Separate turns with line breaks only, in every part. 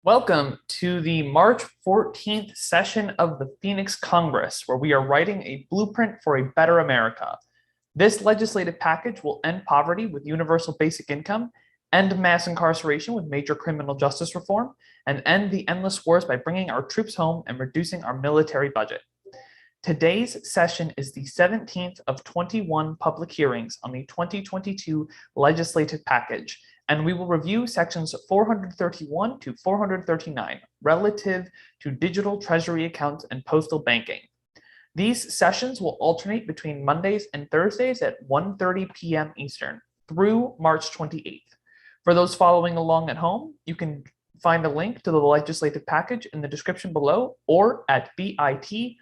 Welcome to the March 14th session of the Phoenix Congress, where we are writing a blueprint for a better America. This legislative package will end poverty with universal basic income, end mass incarceration with major criminal justice reform, and end the endless wars by bringing our troops home and reducing our military budget. Today's session is the 17th of 21 public hearings on the 2022 legislative package, and we will review sections 431 to 439 relative to digital treasury accounts and postal banking. These sessions will alternate between Mondays and Thursdays at 1:30 p.m. Eastern through March 28th. For those following along at home, you can find a link to the legislative package in the description below or at bit.ly/B,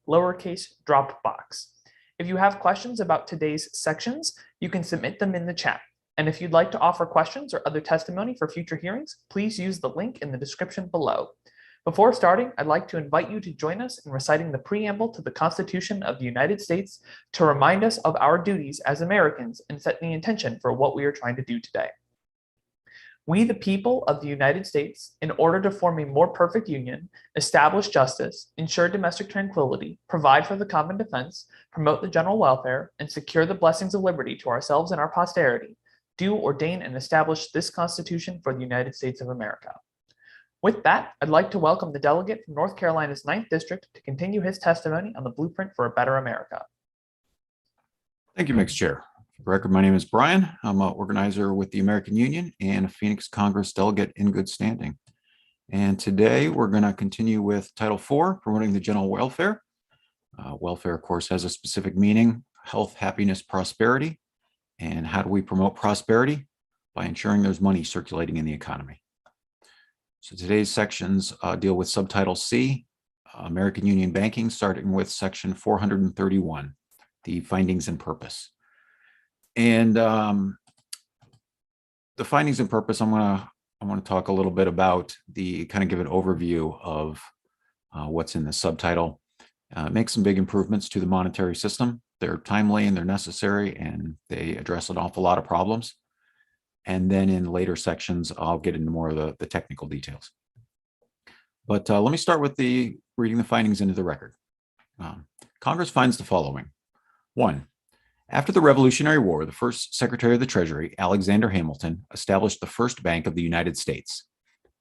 lowercase drop box. If you have questions about today's sections, you can submit them in the chat. And if you'd like to offer questions or other testimony for future hearings, please use the link in the description below. Before starting, I'd like to invite you to join us in reciting the preamble to the Constitution of the United States to remind us of our duties as Americans and set the intention for what we are trying to do today. We, the people of the United States, in order to form a more perfect union, establish justice, ensure domestic tranquility, provide for the common defense, promote the general welfare, and secure the blessings of liberty to ourselves and our posterity, do ordain and establish this Constitution for the United States of America. With that, I'd like to welcome the delegate from North Carolina's 9th District to continue his testimony on the blueprint for a better America.
Thank you, Mixed Chair. For the record, my name is Brian. I'm an organizer with the American Union and a Phoenix Congress delegate in good standing. And today we're going to continue with Title IV, promoting the general welfare. Welfare, of course, has a specific meaning: health, happiness, prosperity. And how do we promote prosperity? By ensuring there's money circulating in the economy. So today's sections deal with Subtitle C, American Union Banking, starting with Section 431, the findings and purpose. And the findings and purpose, I want to talk a little bit about kind of give an overview of what's in the subtitle. Make some big improvements to the monetary system. They're timely and they're necessary, and they address an awful lot of problems. And then in later sections, I'll get into more of the technical details. But let me start with reading the findings into the record. Congress finds the following. 1. After the Revolutionary War, the first Secretary of the Treasury, Alexander Hamilton, established the first bank of the United States.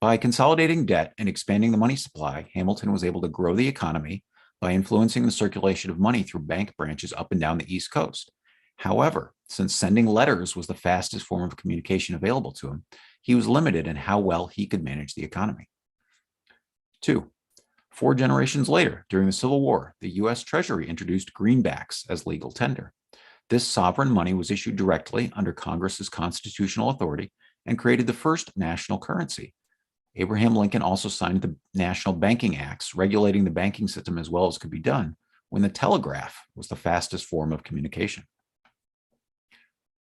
By consolidating debt and expanding the money supply, Hamilton was able to grow the economy by influencing the circulation of money through bank branches up and down the East Coast. However, since sending letters was the fastest form of communication available to him, he was limited in how well he could manage the economy. 2. 4 generations later, during the Civil War, the U.S. Treasury introduced greenbacks as legal tender. This sovereign money was issued directly under Congress's constitutional authority and created the first national currency. Abraham Lincoln also signed the National Banking Acts, regulating the banking system as well as could be done, when the telegraph was the fastest form of communication.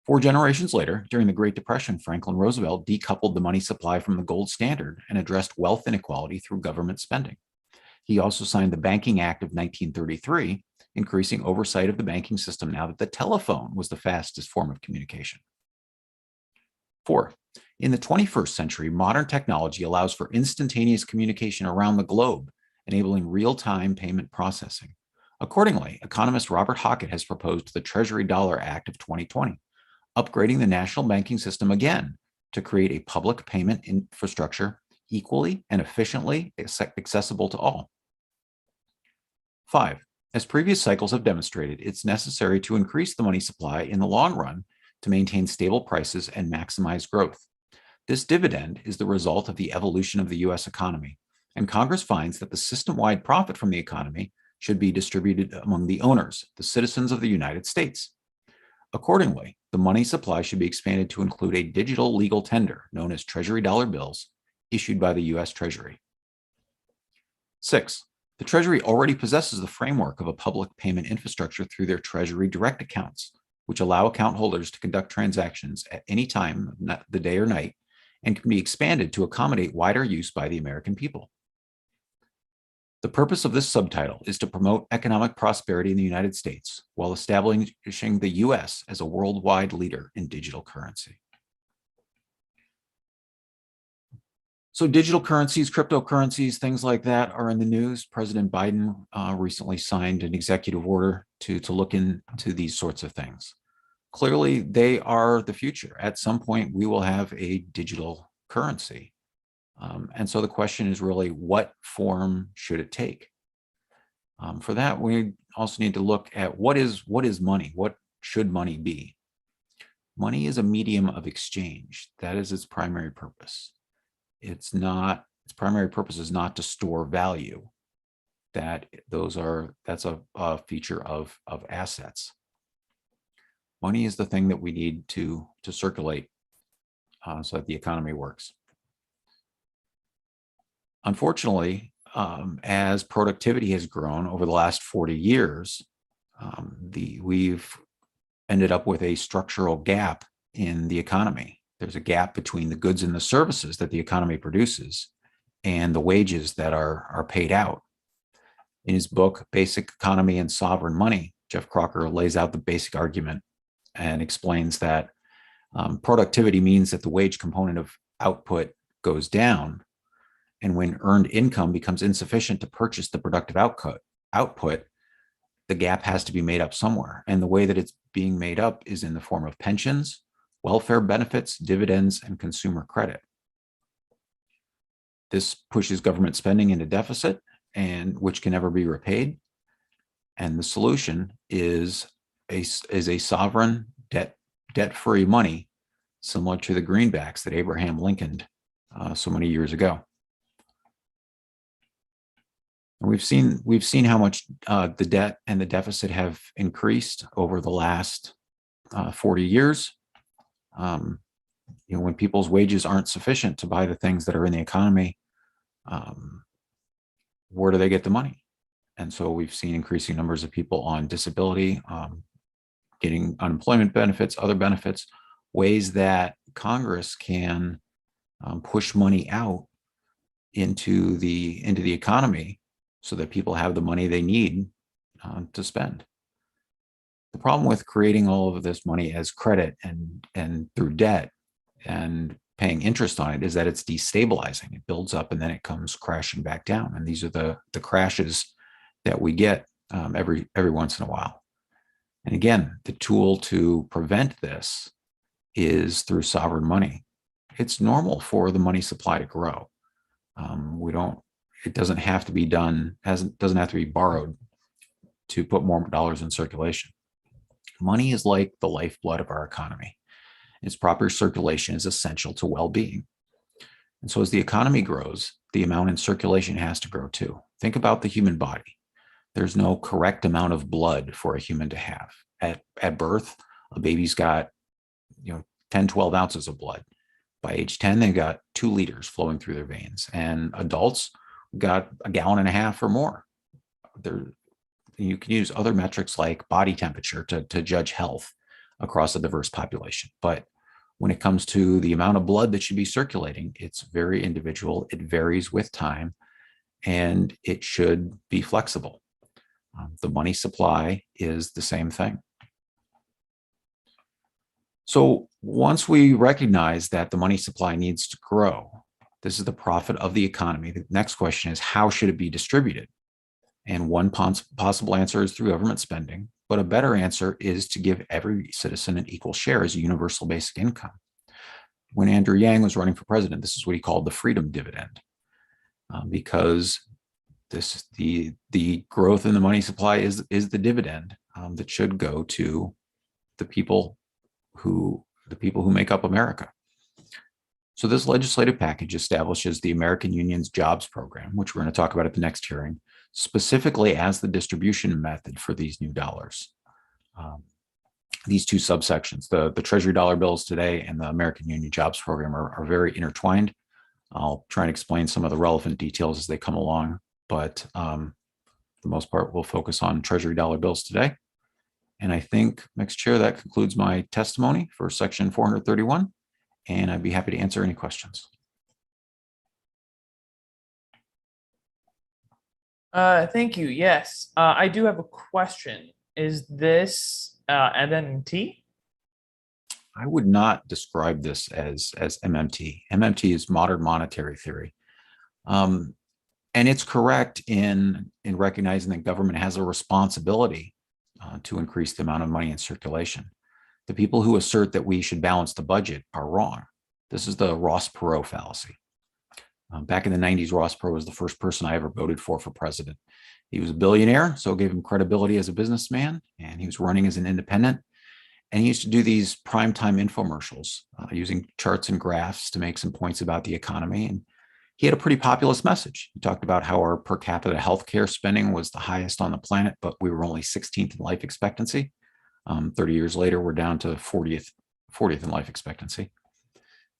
4 generations later, during the Great Depression, Franklin Roosevelt decoupled the money supply from the gold standard and addressed wealth inequality through government spending. He also signed the Banking Act of 1933, increasing oversight of the banking system now that the telephone was the fastest form of communication. 4. In the 21st century, modern technology allows for instantaneous communication around the globe, enabling real-time payment processing. Accordingly, economist Robert Hockett has proposed the Treasury Dollar Act of 2020, upgrading the national banking system again to create a public payment infrastructure equally and efficiently accessible to all. 5. As previous cycles have demonstrated, it's necessary to increase the money supply in the long run to maintain stable prices and maximize growth. This dividend is the result of the evolution of the U.S. economy, and Congress finds that the system-wide profit from the economy should be distributed among the owners, the citizens of the United States. Accordingly, the money supply should be expanded to include a digital legal tender known as Treasury dollar bills issued by the U.S. Treasury. 6. The Treasury already possesses the framework of a public payment infrastructure through their Treasury direct accounts, which allow account holders to conduct transactions at any time of the day or night and can be expanded to accommodate wider use by the American people. The purpose of this subtitle is to promote economic prosperity in the United States while establishing the U.S. as a worldwide leader in digital currency. So digital currencies, cryptocurrencies, things like that are in the news. President Biden recently signed an executive order to look into these sorts of things. Clearly, they are the future. At some point, we will have a digital currency. And so the question is really, what form should it take? For that, we also need to look at what is money? What should money be? Money is a medium of exchange. That is its primary purpose. Its primary purpose is not to store value. That's a feature of assets. Money is the thing that we need to circulate so that the economy works. Unfortunately, as productivity has grown over the last 40 years, we've ended up with a structural gap in the economy. There's a gap between the goods and the services that the economy produces and the wages that are paid out. In his book, Basic Economy and Sovereign Money, Jeff Crocker lays out the basic argument and explains that productivity means that the wage component of output goes down. And when earned income becomes insufficient to purchase the productive output, the gap has to be made up somewhere. And the way that it's being made up is in the form of pensions, welfare benefits, dividends, and consumer credit. This pushes government spending into deficit, and which can never be repaid. And the solution is a sovereign debt-free money, similar to the greenbacks that Abraham Lincoln so many years ago. And we've seen how much the debt and the deficit have increased over the last 40 years. When people's wages aren't sufficient to buy the things that are in the economy, where do they get the money? And so we've seen increasing numbers of people on disability, getting unemployment benefits, other benefits, ways that Congress can push money out into the economy so that people have the money they need to spend. The problem with creating all of this money as credit and through debt and paying interest on it is that it's destabilizing. It builds up and then it comes crashing back down. And these are the crashes that we get every once in a while. And again, the tool to prevent this is through sovereign money. It's normal for the money supply to grow. It doesn't have to be done, doesn't have to be borrowed to put more dollars in circulation. Money is like the lifeblood of our economy. Its proper circulation is essential to well-being. And so as the economy grows, the amount in circulation has to grow too. Think about the human body. There's no correct amount of blood for a human to have. At birth, a baby's got 10, 12 ounces of blood. By age 10, they've got 2 liters flowing through their veins. And adults got 1.5 gallons or more. You can use other metrics like body temperature to judge health across a diverse population. But when it comes to the amount of blood that should be circulating, it's very individual. It varies with time, and it should be flexible. The money supply is the same thing. So once we recognize that the money supply needs to grow, this is the profit of the economy. The next question is, how should it be distributed? And one possible answer is through government spending, but a better answer is to give every citizen an equal share as a universal basic income. When Andrew Yang was running for president, this is what he called the freedom dividend, because the growth in the money supply is the dividend that should go to the people who make up America. So this legislative package establishes the American Union's jobs program, which we're going to talk about at the next hearing, specifically as the distribution method for these new dollars. These two subsections, the Treasury dollar bills today and the American Union jobs program are very intertwined. I'll try and explain some of the relevant details as they come along, but for the most part, we'll focus on Treasury dollar bills today. And I think, Mixed Chair, that concludes my testimony for section 431, and I'd be happy to answer any questions.
Thank you. Yes, I do have a question. Is this MMT?
I would not describe this as MMT. MMT is modern monetary theory. Um, and it's correct in recognizing that government has a responsibility to increase the amount of money in circulation. The people who assert that we should balance the budget are wrong. This is the Ross-Perot fallacy. Back in the 90s, Ross Perot was the first person I ever voted for president. He was a billionaire, so it gave him credibility as a businessman, and he was running as an independent. And he used to do these primetime infomercials using charts and graphs to make some points about the economy. And he had a pretty populist message. He talked about how our per capita healthcare spending was the highest on the planet, but we were only 16th in life expectancy. 30 years later, we're down to 40th in life expectancy.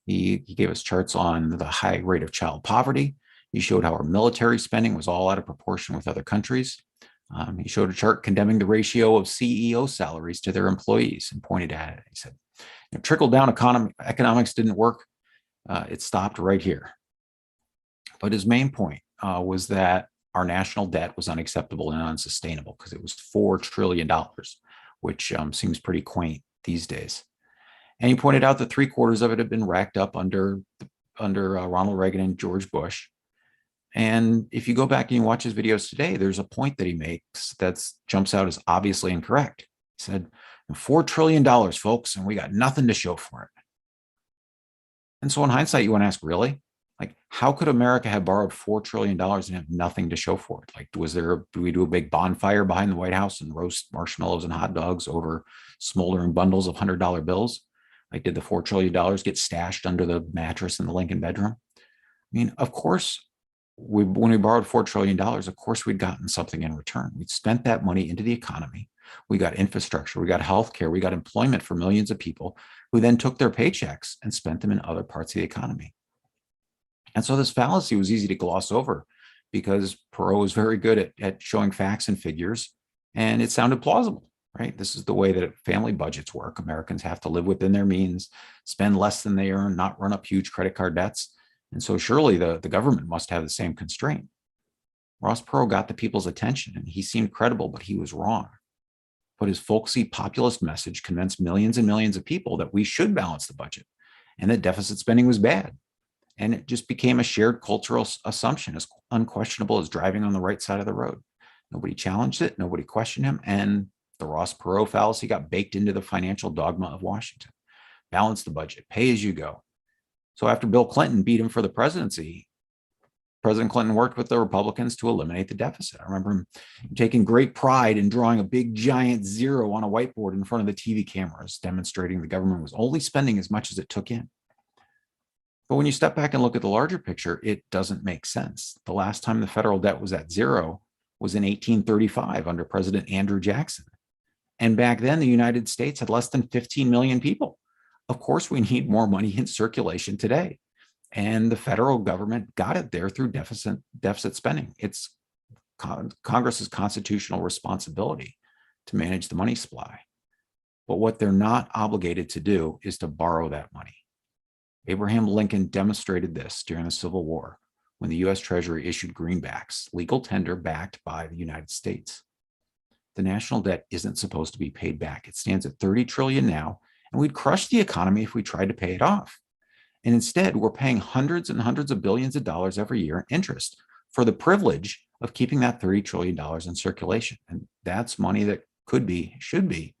He gave us charts on the high rate of child poverty. He showed how our military spending was all out of proportion with other countries. He showed a chart condemning the ratio of CEO salaries to their employees and pointed at it. He said, trickle-down economics didn't work. It stopped right here. But his main point was that our national debt was unacceptable and unsustainable because it was $4 trillion, which seems pretty quaint these days. And he pointed out that 3/4 of it had been racked up under Ronald Reagan and George Bush. And if you go back and you watch his videos today, there's a point that he makes that jumps out as obviously incorrect. He said, $4 trillion, folks, and we got nothing to show for it. And so in hindsight, you want to ask, really? Like, how could America have borrowed $4 trillion and have nothing to show for it? Like, do we do a big bonfire behind the White House and roast marshmallows and hot dogs over smoldering bundles of $100 bills? Like, did the $4 trillion get stashed under the mattress in the Lincoln bedroom? I mean, of course, when we borrowed $4 trillion, of course, we'd gotten something in return. We'd spent that money into the economy. We got infrastructure, we got healthcare, we got employment for millions of people who then took their paychecks and spent them in other parts of the economy. And so this fallacy was easy to gloss over because Perot was very good at showing facts and figures, and it sounded plausible. Right? This is the way that family budgets work. Americans have to live within their means, spend less than they earn, not run up huge credit card debts. And so surely the government must have the same constraint. Ross Perot got the people's attention and he seemed credible, but he was wrong. But his folksy populist message convinced millions and millions of people that we should balance the budget and that deficit spending was bad. And it just became a shared cultural assumption, as unquestionable as driving on the right side of the road. Nobody challenged it. Nobody questioned him. And the Ross-Perot fallacy got baked into the financial dogma of Washington. Balance the budget, pay as you go. So after Bill Clinton beat him for the presidency, President Clinton worked with the Republicans to eliminate the deficit. I remember him taking great pride in drawing a big giant zero on a whiteboard in front of the TV cameras, demonstrating the government was only spending as much as it took in. But when you step back and look at the larger picture, it doesn't make sense. The last time the federal debt was at zero was in 1835 under President Andrew Jackson. And back then, the United States had less than 15 million people. Of course, we need more money in circulation today. And the federal government got it there through deficit spending. It's Congress's constitutional responsibility to manage the money supply. But what they're not obligated to do is to borrow that money. Abraham Lincoln demonstrated this during the Civil War when the U.S. Treasury issued greenbacks, legal tender backed by the United States. The national debt isn't supposed to be paid back. It stands at 30 trillion now, and we'd crush the economy if we tried to pay it off. And instead, we're paying hundreds and hundreds of billions of dollars every year in interest for the privilege of keeping that $30 trillion in circulation. And that's money that should be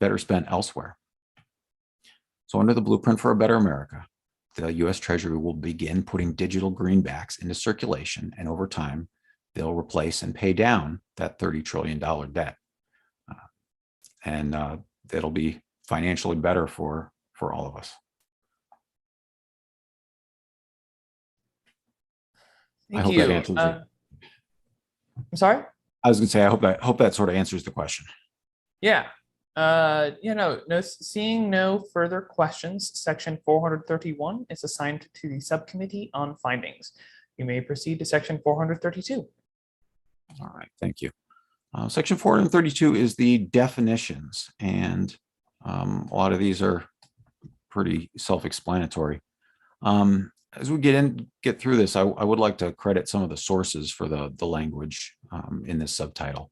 better spent elsewhere. So under the blueprint for a better America, the U.S. Treasury will begin putting digital greenbacks into circulation, and over time, they'll replace and pay down that $30 trillion debt. And it'll be financially better for all of us.
Thank
I hope
you.
that answers it.
I'm sorry?
I was going to say, I hope that sort of answers the question.
Yeah. Seeing no further questions, section 431 is assigned to the subcommittee on findings. You may proceed to section 432.
All right, thank you. Section 432 is the definitions, and a lot of these are pretty self-explanatory. As we get through this, I would like to credit some of the sources for the language in this subtitle.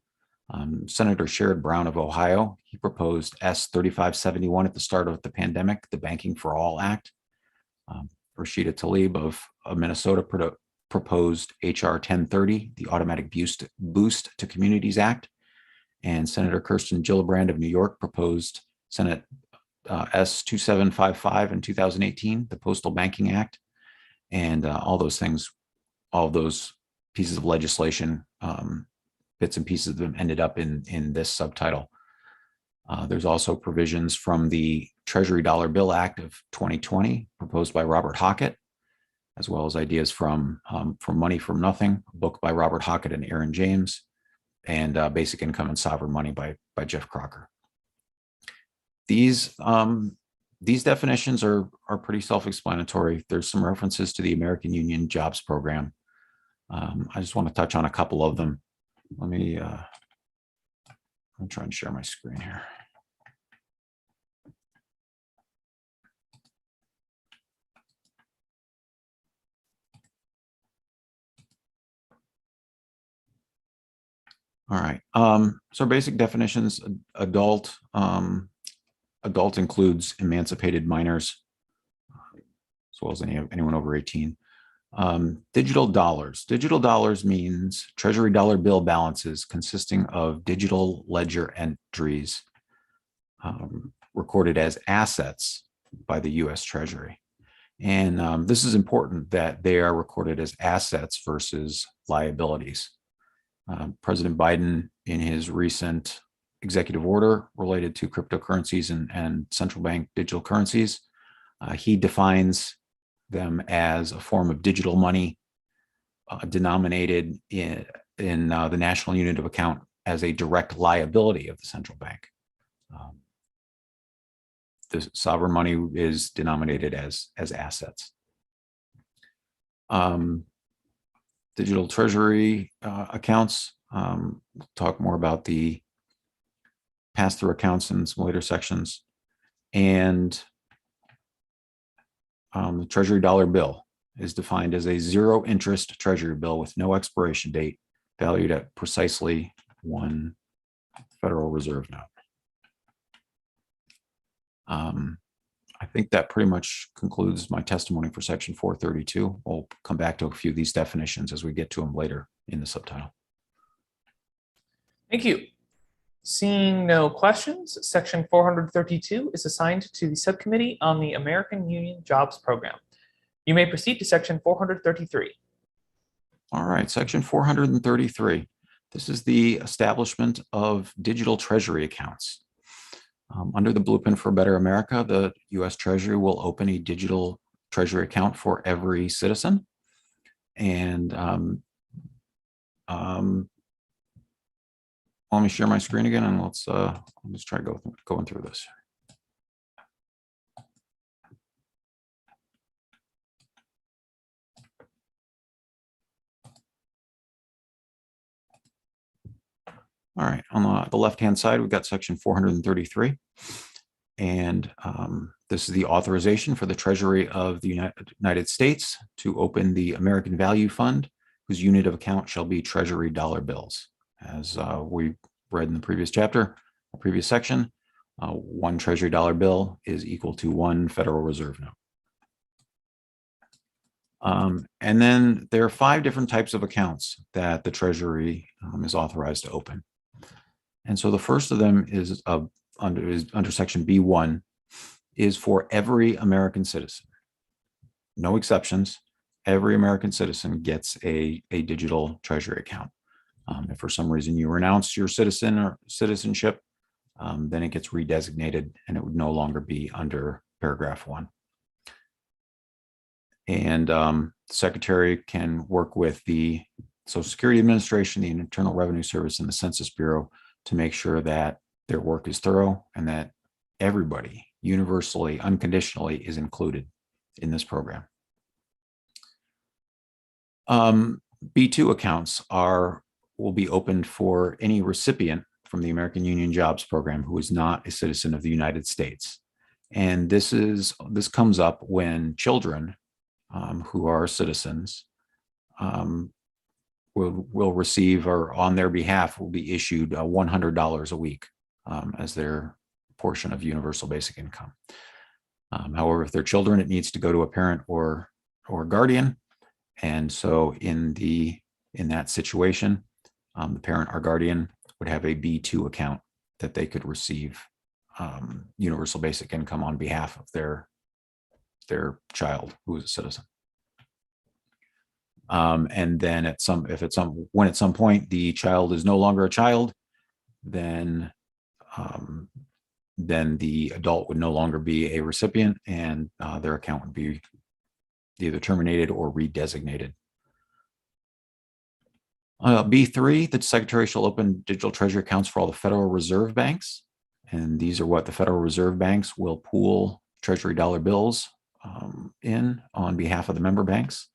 Senator Sherrod Brown of Ohio, he proposed S 3571 at the start of the pandemic, the Banking for All Act. Rashida Tlaib of Minnesota proposed HR 1030, the Automatic Boost to Communities Act. And Senator Kirsten Gillibrand of New York proposed Senate S 2755 in 2018, the Postal Banking Act. And all those things, all those pieces of legislation, bits and pieces of them ended up in this subtitle. There's also provisions from the Treasury Dollar Bill Act of 2020, proposed by Robert Hockett, as well as ideas from Money from Nothing, a book by Robert Hockett and Aaron James, and Basic Income and Sovereign Money by Jeff Crocker. These definitions are pretty self-explanatory. There's some references to the American Union Jobs Program. I just want to touch on a couple of them. I'm trying to share my screen here. All right. So basic definitions: adult includes emancipated minors, as well as anyone over 18. Digital dollars. Digital dollars means Treasury dollar bill balances consisting of digital ledger entries recorded as assets by the U.S. Treasury. And this is important that they are recorded as assets versus liabilities. President Biden, in his recent executive order related to cryptocurrencies and central bank digital currencies, he defines them as a form of digital money denominated in the national unit of account as a direct liability of the central bank. The sovereign money is denominated as assets. Digital treasury accounts. We'll talk more about the pass-through accounts in some later sections. And the Treasury dollar bill is defined as a zero interest Treasury bill with no expiration date, valued at precisely one Federal Reserve note. I think that pretty much concludes my testimony for section 432. We'll come back to a few of these definitions as we get to them later in the subtitle.
Thank you. Seeing no questions, section 432 is assigned to the Subcommittee on the American Union Jobs Program. You may proceed to section 433.
All right, section 433. This is the establishment of digital treasury accounts. Under the Blueprint for a Better America, the U.S. Treasury will open a digital treasury account for every citizen. And let me share my screen again, and let's try going through this. All right, on the left-hand side, we've got section 433. And this is the authorization for the Treasury of the United States to open the American Value Fund, whose unit of account shall be Treasury dollar bills. As we read in the previous chapter, the previous section, one Treasury dollar bill is equal to one Federal Reserve note. And then there are 5 different types of accounts that the Treasury is authorized to open. And so the first of them is under section B1, is for every American citizen. No exceptions. Every American citizen gets a digital treasury account. If for some reason you renounce your citizenship, then it gets redesignated and it would no longer be under paragraph 1. And the Secretary can work with the Social Security Administration, the Internal Revenue Service, and the Census Bureau to make sure that their work is thorough and that everybody universally, unconditionally is included in this program. B2 accounts will be opened for any recipient from the American Union Jobs Program who is not a citizen of the United States. And this comes up when children who are citizens will receive, or on their behalf will be issued $100 a week as their portion of universal basic income. However, if they're children, it needs to go to a parent or guardian. And so in that situation, the parent or guardian would have a B2 account that they could receive universal basic income on behalf of their child who is a citizen. And then at some point the child is no longer a child, then the adult would no longer be a recipient, and their account would be either terminated or redesignated. B3, the Secretary shall open digital treasury accounts for all the Federal Reserve banks. And these are what the Federal Reserve banks will pool Treasury dollar bills in on behalf of the member banks.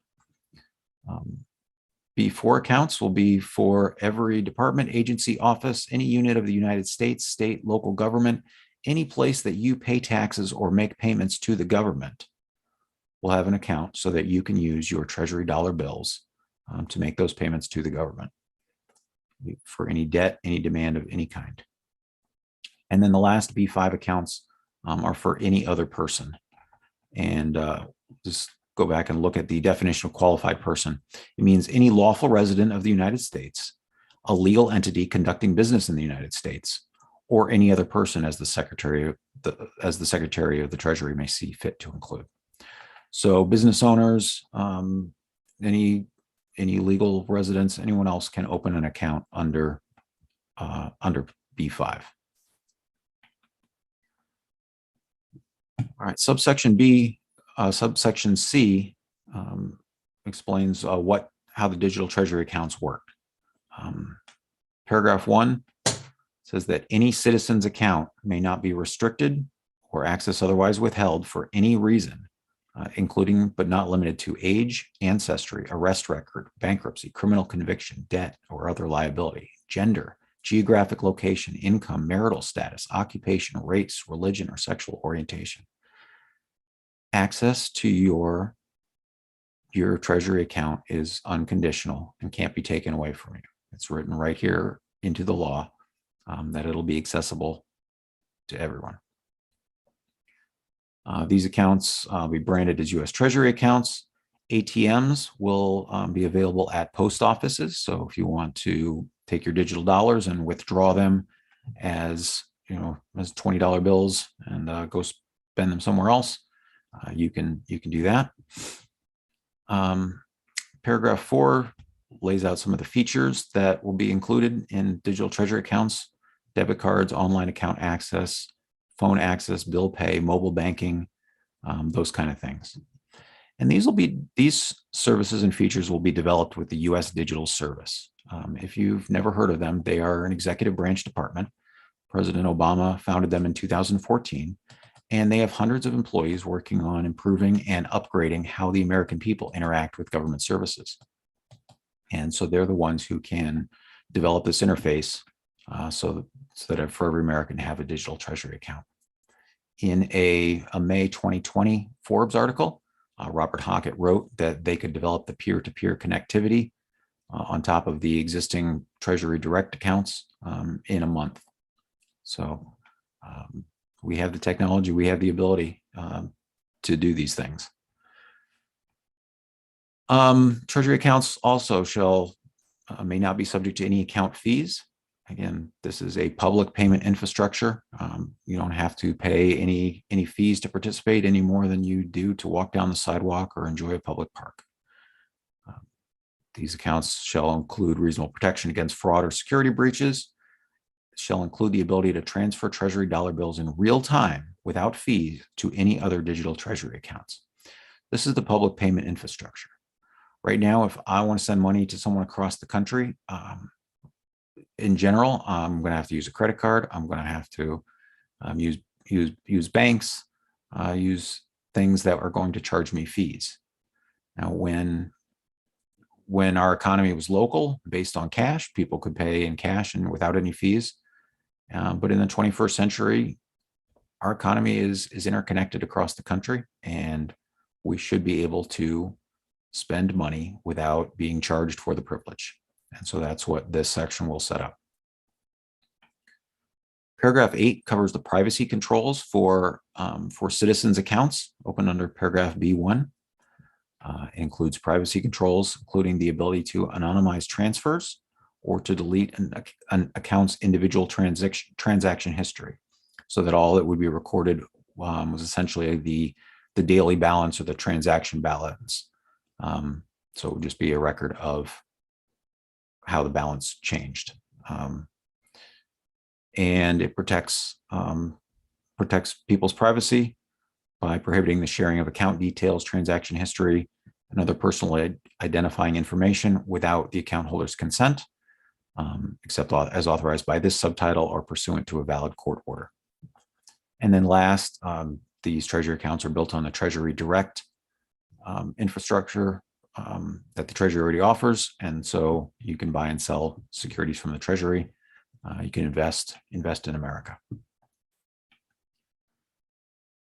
B4 accounts will be for every department, agency, office, any unit of the United States, state, local government, any place that you pay taxes or make payments to the government will have an account so that you can use your Treasury dollar bills to make those payments to the government for any debt, any demand of any kind. And then the last B5 accounts are for any other person. And just go back and look at the definition of qualified person. It means any lawful resident of the United States, a legal entity conducting business in the United States, or any other person as the Secretary of the Treasury may see fit to include. So business owners, any legal residents, anyone else can open an account under B5. All right, subsection B, subsection C explains how the digital treasury accounts work. Paragraph 1 says that any citizen's account may not be restricted or access otherwise withheld for any reason, including but not limited to age, ancestry, arrest record, bankruptcy, criminal conviction, debt, or other liability, gender, geographic location, income, marital status, occupation, race, religion, or sexual orientation. Access to your treasury account is unconditional and can't be taken away from you. It's written right here into the law that it'll be accessible to everyone. These accounts will be branded as U.S. Treasury accounts. ATMs will be available at post offices. So if you want to take your digital dollars and withdraw them as $20 bills and go spend them somewhere else, you can do that. Paragraph 4 lays out some of the features that will be included in digital treasury accounts: debit cards, online account access, phone access, bill pay, mobile banking, those kind of things. And these services and features will be developed with the U.S. Digital Service. If you've never heard of them, they are an executive branch department. President Obama founded them in 2014, and they have hundreds of employees working on improving and upgrading how the American people interact with government services. And so they're the ones who can develop this interface so that for every American to have a digital treasury account. In a May 2020 Forbes article, Robert Hockett wrote that they could develop the peer-to-peer connectivity on top of the existing Treasury Direct accounts in a month. So we have the technology, we have the ability to do these things. Treasury accounts also may not be subject to any account fees. Again, this is a public payment infrastructure. You don't have to pay any fees to participate any more than you do to walk down the sidewalk or enjoy a public park. These accounts shall include reasonable protection against fraud or security breaches, shall include the ability to transfer Treasury dollar bills in real time without fees to any other digital Treasury accounts. This is the public payment infrastructure. Right now, if I want to send money to someone across the country, in general, I'm going to have to use a credit card. I'm going to have to use banks, use things that are going to charge me fees. Now, when our economy was local, based on cash, people could pay in cash and without any fees. But in the 21st century, our economy is interconnected across the country, and we should be able to spend money without being charged for the privilege. And so that's what this section will set up. Paragraph 8 covers the privacy controls for citizens' accounts open under paragraph B1. It includes privacy controls, including the ability to anonymize transfers or to delete an account's individual transaction history, so that all that would be recorded was essentially the daily balance or the transaction balance. So it would just be a record of how the balance changed. And it protects people's privacy by prohibiting the sharing of account details, transaction history, and other personal identifying information without the account holder's consent, except as authorized by this subtitle or pursuant to a valid court order. And then last, these Treasury accounts are built on the Treasury Direct infrastructure that the Treasury already offers. And so you can buy and sell securities from the Treasury. You can invest in America.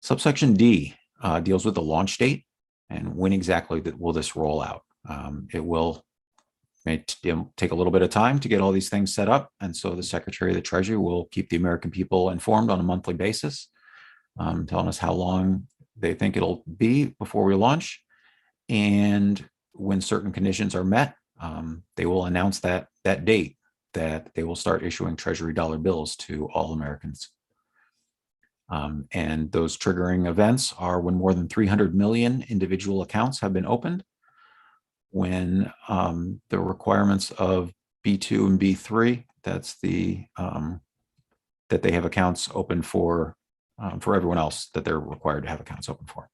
Subsection D deals with the launch date and when exactly will this roll out. It may take a little bit of time to get all these things set up. And so the Secretary of the Treasury will keep the American people informed on a monthly basis, telling us how long they think it'll be before we launch. And when certain conditions are met, they will announce that date that they will start issuing Treasury dollar bills to all Americans. And those triggering events are when more than 300 million individual accounts have been opened, when the requirements of B2 and B3, that's that they have accounts open for everyone else that they're required to have accounts open for.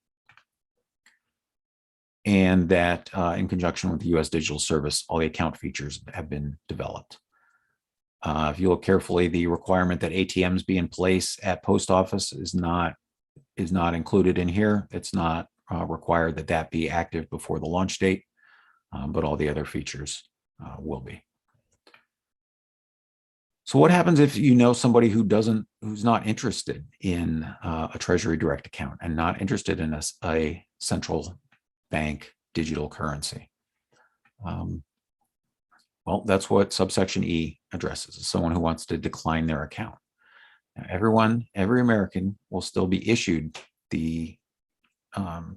And that in conjunction with the U.S. Digital Service, all the account features have been developed. If you look carefully, the requirement that ATMs be in place at post office is not included in here. It's not required that be active before the launch date, but all the other features will be. So what happens if you know somebody who's not interested in a Treasury Direct account and not interested in a central bank digital currency? Well, that's what subsection E addresses, is someone who wants to decline their account. Now, every American will still be issued the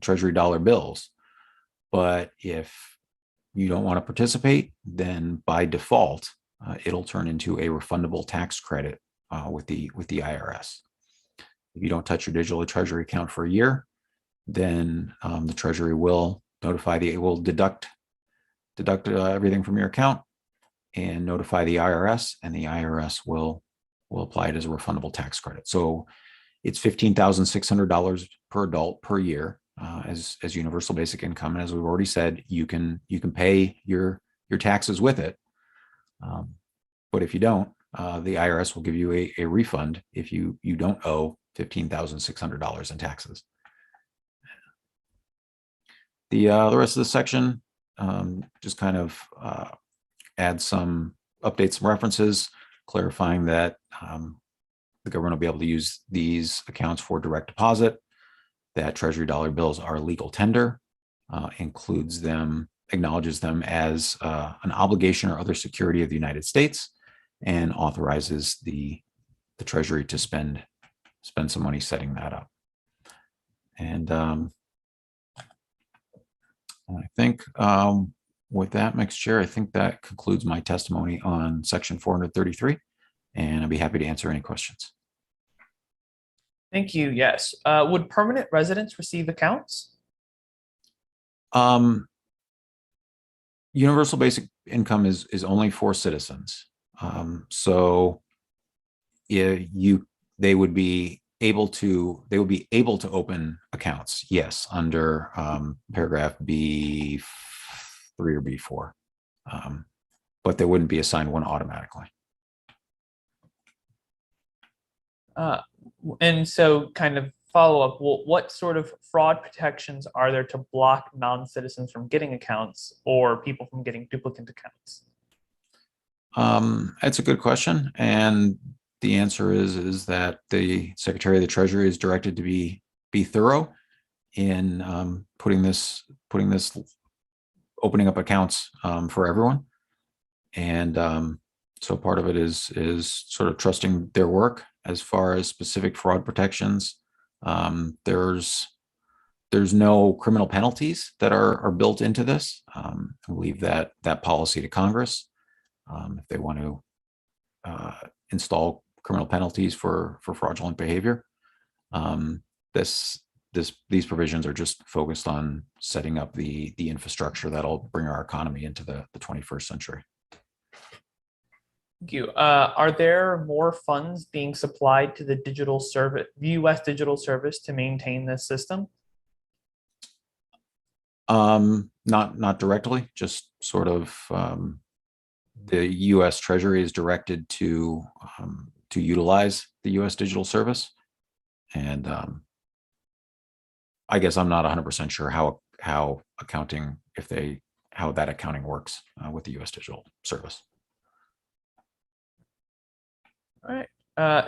Treasury dollar bills, but if you don't want to participate, then by default, it'll turn into a refundable tax credit with the IRS. If you don't touch your digital Treasury account for a year, then the Treasury will deduct everything from your account and notify the IRS, and the IRS will apply it as a refundable tax credit. So it's $15,600 per adult per year as universal basic income. And as we've already said, you can pay your taxes with it. But if you don't, the IRS will give you a refund if you don't owe $15,600 in taxes. The rest of the section just kind of add some updates, some references, clarifying that the government will be able to use these accounts for direct deposit, that Treasury dollar bills are legal tender, acknowledges them as an obligation or other security of the United States, and authorizes the Treasury to spend some money setting that up. And I think with that, Mixed Chair, I think that concludes my testimony on section 433, and I'd be happy to answer any questions.
Thank you. Yes. Would permanent residents receive accounts?
Universal basic income is only for citizens. So they would be able to open accounts, yes, under paragraph B3 or B4, but they wouldn't be assigned one automatically.
And so kind of follow up, well, what sort of fraud protections are there to block non-citizens from getting accounts or people from getting duplicate accounts?
That's a good question. And the answer is that the Secretary of the Treasury is directed to be thorough in opening up accounts for everyone. And so part of it is sort of trusting their work. As far as specific fraud protections, there's no criminal penalties that are built into this. I leave that policy to Congress if they want to install criminal penalties for fraudulent behavior. These provisions are just focused on setting up the infrastructure that'll bring our economy into the 21st century.
Thank you. Are there more funds being supplied to the digital service, the U.S. digital service, to maintain this system?
Not directly, just sort of the U.S. Treasury is directed to utilize the U.S. digital service, and I guess I'm not 100% sure how accounting how that accounting works with the U.S. digital service.
All right.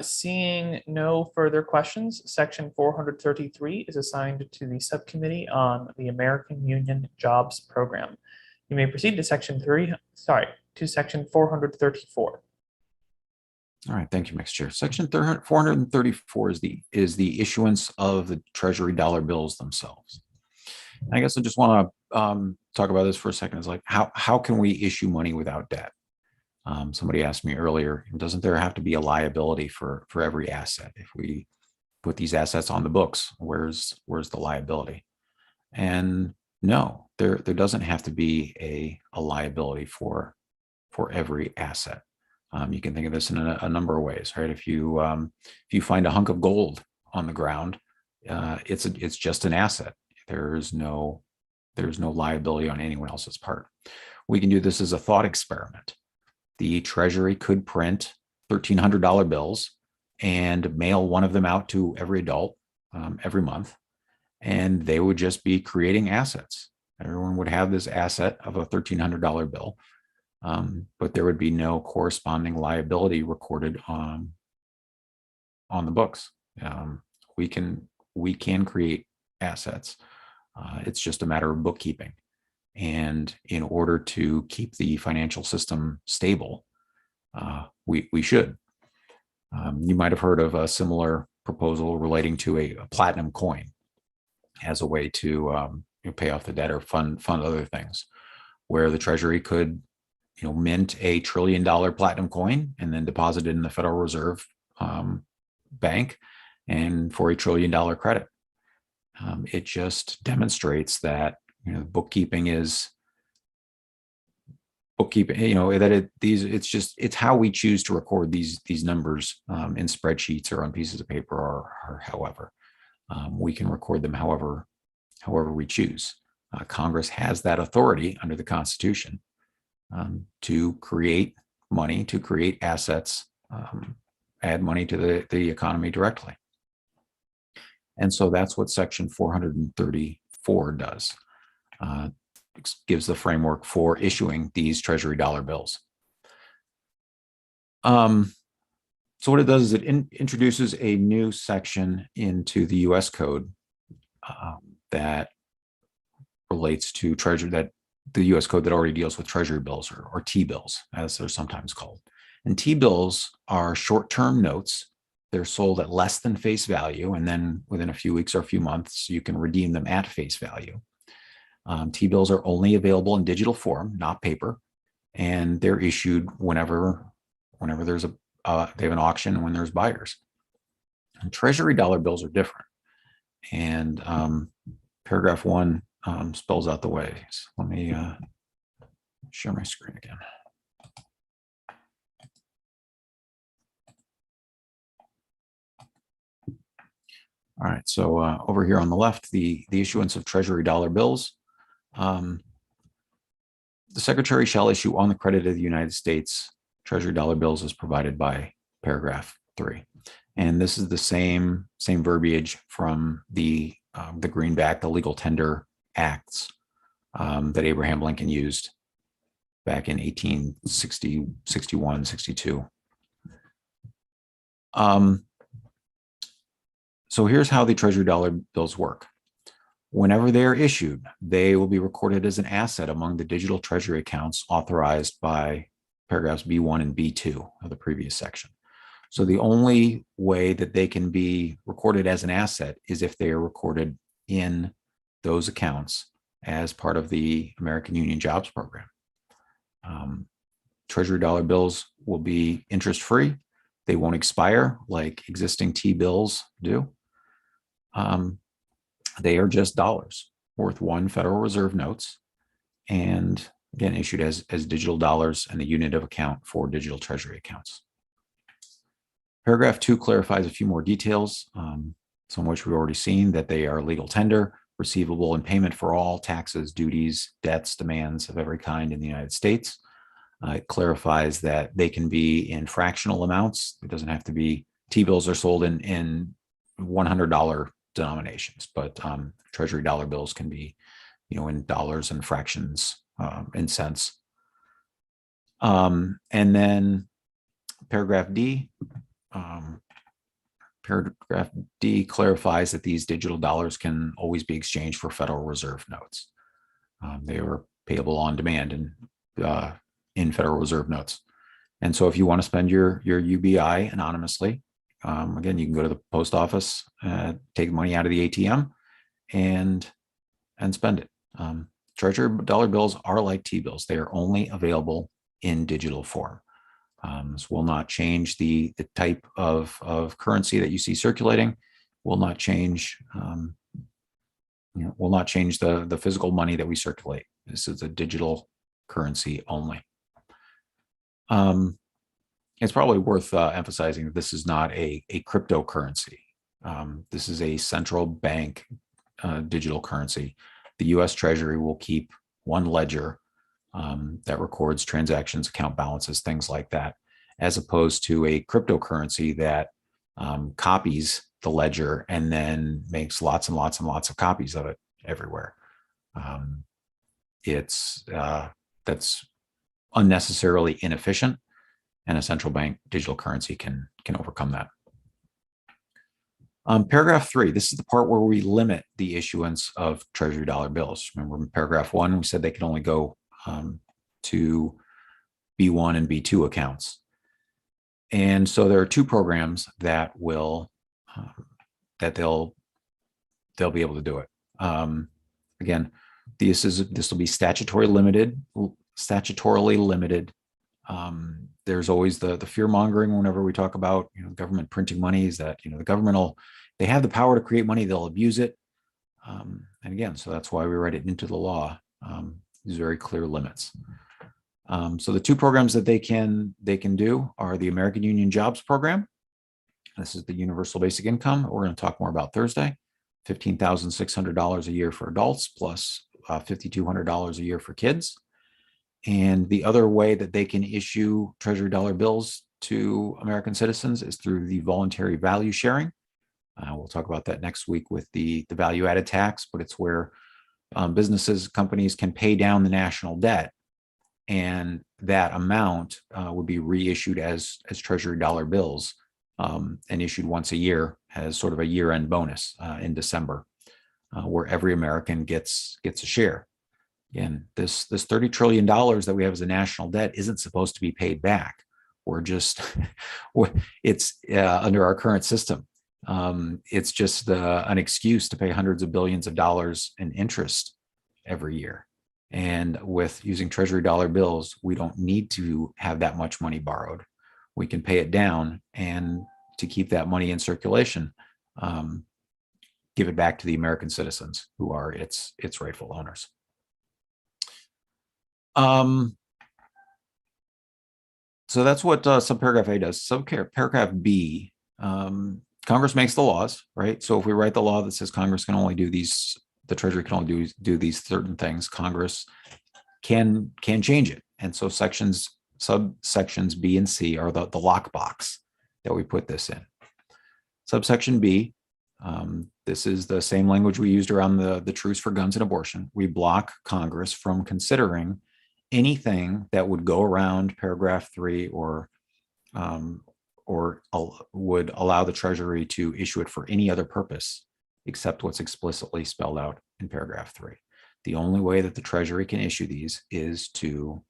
Seeing no further questions, section 433 is assigned to the subcommittee on the American Union Jobs Program. You may proceed to section 434.
All right, thank you, Mr. Chair. Section 434 is the issuance of the Treasury dollar bills themselves. And I guess I just want to talk about this for a second. It's like, how can we issue money without debt? Somebody asked me earlier, doesn't there have to be a liability for every asset? If we put these assets on the books, where's the liability? And no, there doesn't have to be a liability for every asset. You can think of this in a number of ways, right? If you find a hunk of gold on the ground, it's just an asset. There's no liability on anyone else's part. We can do this as a thought experiment. The Treasury could print $1,300 bills and mail one of them out to every adult every month, and they would just be creating assets. Everyone would have this asset of a $1,300 bill, but there would be no corresponding liability recorded on the books. We can create assets. It's just a matter of bookkeeping. And in order to keep the financial system stable, we should. You might have heard of a similar proposal relating to a platinum coin as a way to pay off the debt or fund other things, where the Treasury could mint $1 trillion platinum coin and then deposit it in the Federal Reserve Bank and for $1 trillion credit. It just demonstrates that bookkeeping is bookkeeping. It's how we choose to record these numbers in spreadsheets or on pieces of paper or however. We can record them however we choose. Congress has that authority under the Constitution to create money, to create assets, add money to the economy directly. And so that's what Section 434 does. Gives the framework for issuing these Treasury dollar bills. So what it does is it introduces a new section into the U.S. Code that relates to Treasury, that the U.S. Code that already deals with Treasury bills or T-bills, as they're sometimes called. And T-bills are short-term notes. They're sold at less than face value, and then within a few weeks or a few months, you can redeem them at face value. T-bills are only available in digital form, not paper, and they're issued whenever there's they have an auction and when there's buyers. And Treasury dollar bills are different, and paragraph 1 spells out the ways. Let me share my screen again. All right, so over here on the left, the issuance of Treasury dollar bills. The Secretary shall issue on the credit of the United States Treasury dollar bills as provided by paragraph 3. And this is the same verbiage from the Greenback, the legal tender acts that Abraham Lincoln used back in 1860, 61, 62. So here's how the Treasury dollar bills work. Whenever they are issued, they will be recorded as an asset among the digital Treasury accounts authorized by paragraphs B1 and B2 of the previous section. So the only way that they can be recorded as an asset is if they are recorded in those accounts as part of the American Union Jobs Program. Treasury dollar bills will be interest-free. They won't expire like existing T-bills do. They are just dollars worth one Federal Reserve notes, and again, issued as digital dollars and a unit of account for digital Treasury accounts. Paragraph 2 clarifies a few more details, some of which we've already seen, that they are legal tender, receivable in payment for all taxes, duties, debts, demands of every kind in the United States. It clarifies that they can be in fractional amounts. It doesn't have to be, T-bills are sold in $100 denominations, but Treasury dollar bills can be, in dollars and fractions and cents. And then paragraph D. Paragraph D clarifies that these digital dollars can always be exchanged for Federal Reserve notes. They are payable on demand in Federal Reserve notes. And so if you want to spend your UBI anonymously, again, you can go to the post office, take money out of the ATM and spend it. Treasury dollar bills are like T-bills. They are only available in digital form. This will not change the type of currency that you see circulating, will not change, will not change the physical money that we circulate. This is a digital currency only. It's probably worth emphasizing that this is not a cryptocurrency. This is a central bank digital currency. The U.S. Treasury will keep one ledger that records transactions, account balances, things like that, as opposed to a cryptocurrency that copies the ledger and then makes lots and lots and lots of copies of it everywhere. That's unnecessarily inefficient, and a central bank digital currency can overcome that. Paragraph 3, this is the part where we limit the issuance of Treasury dollar bills. Remember in paragraph 1, we said they can only go to B1 and B2 accounts. And so there are two programs that will, that they'll be able to do it. Again, this will be statutorily limited. There's always the fear mongering whenever we talk about government printing money, is that the government they have the power to create money, they'll abuse it. And again, so that's why we write it into the law. These very clear limits. So the two programs that they can do are the American Union Jobs Program. This is the universal basic income. We're going to talk more about Thursday. $15,600 a year for adults, plus $5,200 a year for kids. And the other way that they can issue Treasury dollar bills to American citizens is through the voluntary value sharing. We'll talk about that next week with the value added tax, but it's where businesses, companies can pay down the national debt, and that amount would be reissued as Treasury dollar bills and issued once a year as sort of a year-end bonus in December, where every American gets a share. Again, this $30 trillion that we have as a national debt isn't supposed to be paid back. We're just, it's under our current system. It's just an excuse to pay hundreds of billions of dollars in interest every year. And with using Treasury dollar bills, we don't need to have that much money borrowed. We can pay it down, and to keep that money in circulation, give it back to the American citizens who are its rightful owners. So that's what subparagraph A does. Subparagraph B, Congress makes the laws, right? So if we write the law that says Congress can only do these, the Treasury can only do these certain things, Congress can change it. And so subsections B and C are the lockbox that we put this in. Subsection B, this is the same language we used around the truce for guns and abortion. We block Congress from considering anything that would go around paragraph 3 or would allow the Treasury to issue it for any other purpose except what's explicitly spelled out in paragraph 3. The only way that the Treasury can issue these is to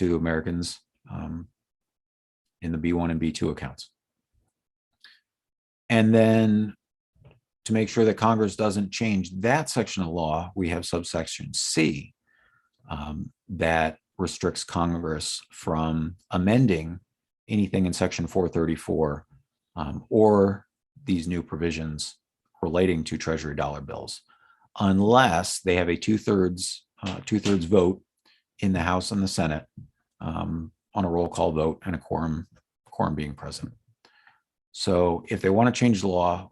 Americans in the B1 and B2 accounts. And then to make sure that Congress doesn't change that section of law, we have subsection C that restricts Congress from amending anything in section 434 or these new provisions relating to Treasury dollar bills, unless they have a two-thirds vote in the House and the Senate on a roll call vote and a quorum being present. So if they want to change the law,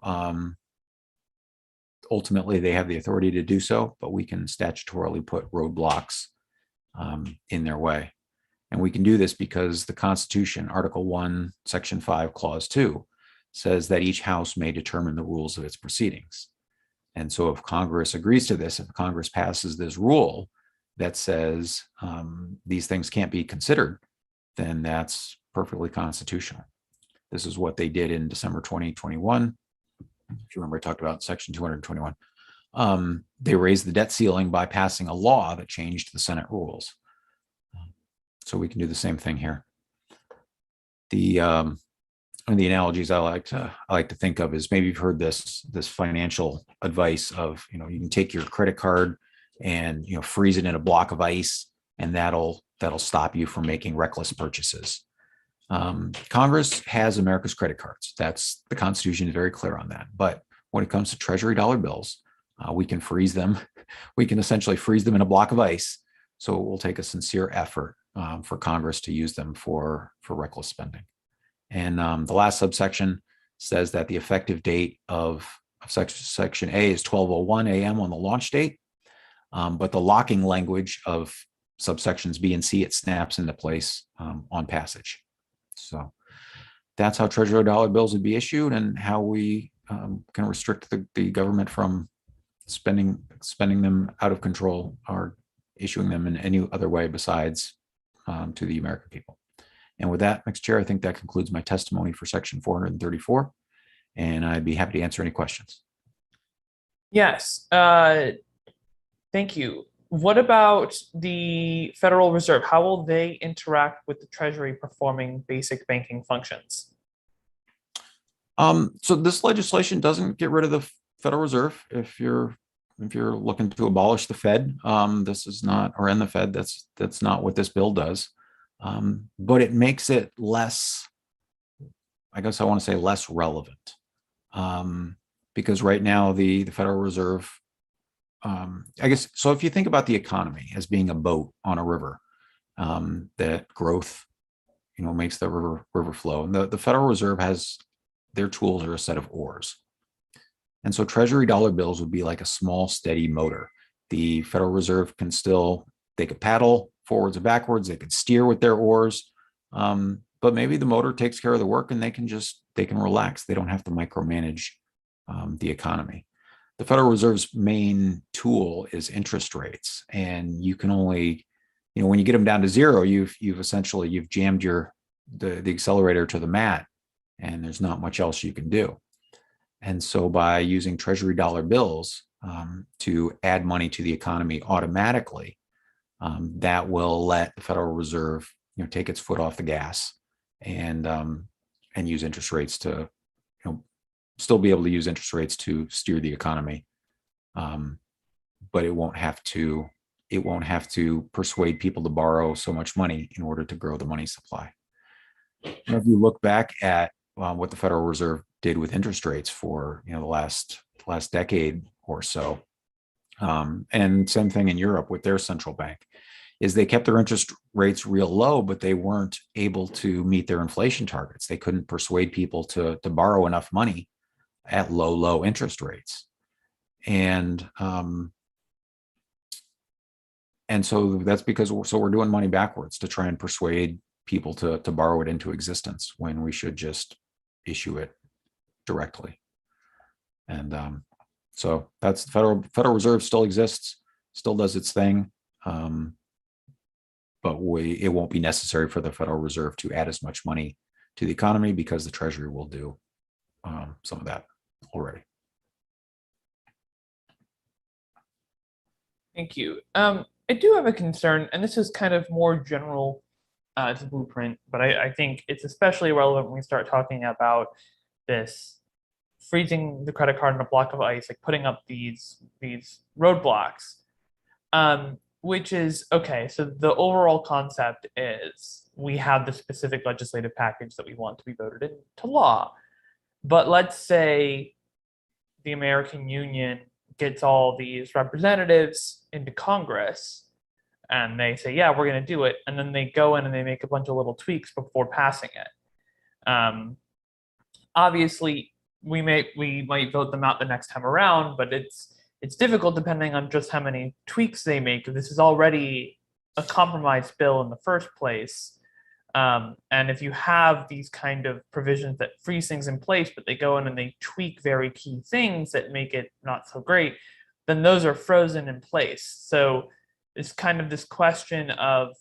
ultimately they have the authority to do so, but we can statutorily put roadblocks in their way. And we can do this because the Constitution, Article 1, Section 5, Clause 2, says that each House may determine the rules of its proceedings. And so if Congress agrees to this, if Congress passes this rule that says these things can't be considered, then that's perfectly constitutional. This is what they did in December 2021. If you remember, I talked about Section 221. They raised the debt ceiling by passing a law that changed the Senate rules. So we can do the same thing here. One of the analogies I like to think of is, maybe you've heard this financial advice of, you can take your credit card and freeze it in a block of ice, and that'll stop you from making reckless purchases. Congress has America's credit cards. That's, the Constitution is very clear on that. But when it comes to Treasury dollar bills, we can freeze them. We can essentially freeze them in a block of ice. So it will take a sincere effort for Congress to use them for reckless spending. And the last subsection says that the effective date of Section A is 12:01 a.m. on the launch date. But the locking language of subsections B and C, it snaps into place on passage. So that's how Treasury dollar bills would be issued, and how we can restrict the government from spending them out of control, or issuing them in any other way besides to the American people. And with that, Mr. Chair, I think that concludes my testimony for Section 434, and I'd be happy to answer any questions.
Yes, thank you. What about the Federal Reserve? How will they interact with the Treasury performing basic banking functions?
So this legislation doesn't get rid of the Federal Reserve. If you're looking to abolish the Fed, this is not, or end the Fed, that's not what this bill does. But it makes it less, I guess I want to say less relevant, because right now the Federal Reserve, I guess, so if you think about the economy as being a boat on a river, that growth, makes the river flow. And the Federal Reserve has, their tools are a set of oars. And so Treasury dollar bills would be like a small, steady motor. The Federal Reserve they could paddle forwards and backwards, they could steer with their oars, but maybe the motor takes care of the work, and they can relax. They don't have to micromanage the economy. The Federal Reserve's main tool is interest rates, and you can only, when you get them down to zero, you've jammed the accelerator to the mat, and there's not much else you can do. And so by using Treasury dollar bills to add money to the economy automatically, that will let the Federal Reserve, take its foot off the gas and use interest rates to, still be able to use interest rates to steer the economy, but it won't have to persuade people to borrow so much money in order to grow the money supply. If you look back at what the Federal Reserve did with interest rates for the last decade or so, and same thing in Europe with their central bank, is they kept their interest rates real low, but they weren't able to meet their inflation targets. They couldn't persuade people to borrow enough money at low interest rates. And so that's because we're doing money backwards to try and persuade people to borrow it into existence, when we should just issue it directly. And so that's the Federal Reserve still exists, still does its thing. But it won't be necessary for the Federal Reserve to add as much money to the economy, because the Treasury will do some of that already.
Thank you. I do have a concern, and this is kind of more general It's a blueprint, but I think it's especially relevant when we start talking about this freezing the credit card in a block of ice, like putting up these roadblocks. Which is okay. So the overall concept is we have the specific legislative package that we want to be voted into law. But let's say the American Union gets all these representatives into Congress and they say, yeah, we're going to do it. And then they go in and they make a bunch of little tweaks before passing it. Um, Obviously, we might vote them out the next time around, but it's difficult depending on just how many tweaks they make. This is already a compromise bill in the first place. And if you have these kind of provisions that freeze things in place, but they go in and they tweak very key things that make it not so great, then those are frozen in place. So it's kind of this question of,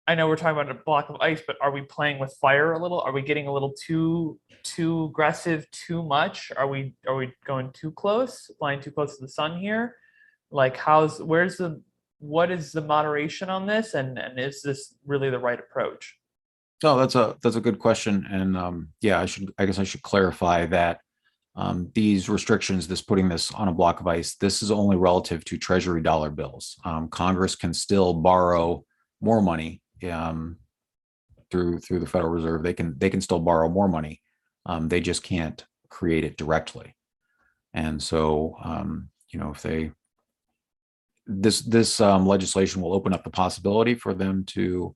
I know we're talking about a block of ice, but are we playing with fire a little? Are we getting a little too aggressive, too much? Are we going too close, flying too close to the sun here? Like what is the moderation on this, and is this really the right approach?
No, that's a good question, and yeah, I guess I should clarify that these restrictions, this putting this on a block of ice, this is only relative to Treasury dollar bills. Congress can still borrow more money through the Federal Reserve. They can still borrow more money. They just can't create it directly. And so if this legislation will open up the possibility for them to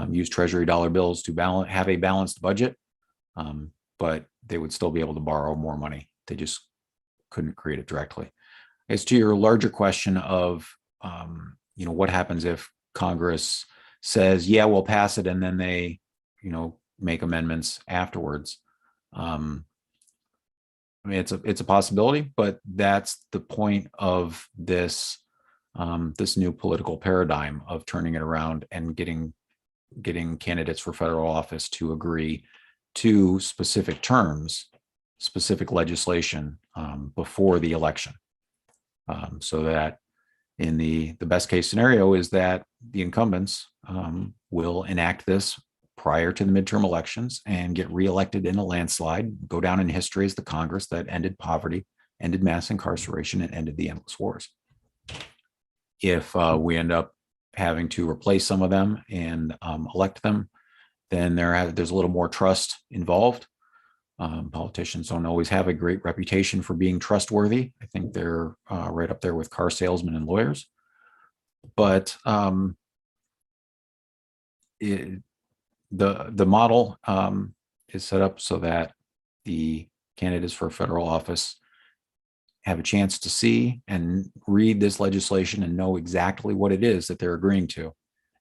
use Treasury dollar bills to have a balanced budget, but they would still be able to borrow more money. They just couldn't create it directly. As to your larger question of what happens if Congress says, yeah, we'll pass it, and then they make amendments afterwards. I mean, it's a possibility, but that's the point of this new political paradigm of turning it around and getting candidates for federal office to agree to specific terms, specific legislation before the election, so that in the best case scenario is that the incumbents will enact this prior to the midterm elections and get reelected in a landslide, go down in history as the Congress that ended poverty, ended mass incarceration, and ended the endless wars. If we end up having to replace some of them and elect them, then there's a little more trust involved. Politicians don't always have a great reputation for being trustworthy. I think they're right up there with car salesmen and lawyers. But the model is set up so that the candidates for federal office have a chance to see and read this legislation and know exactly what it is that they're agreeing to.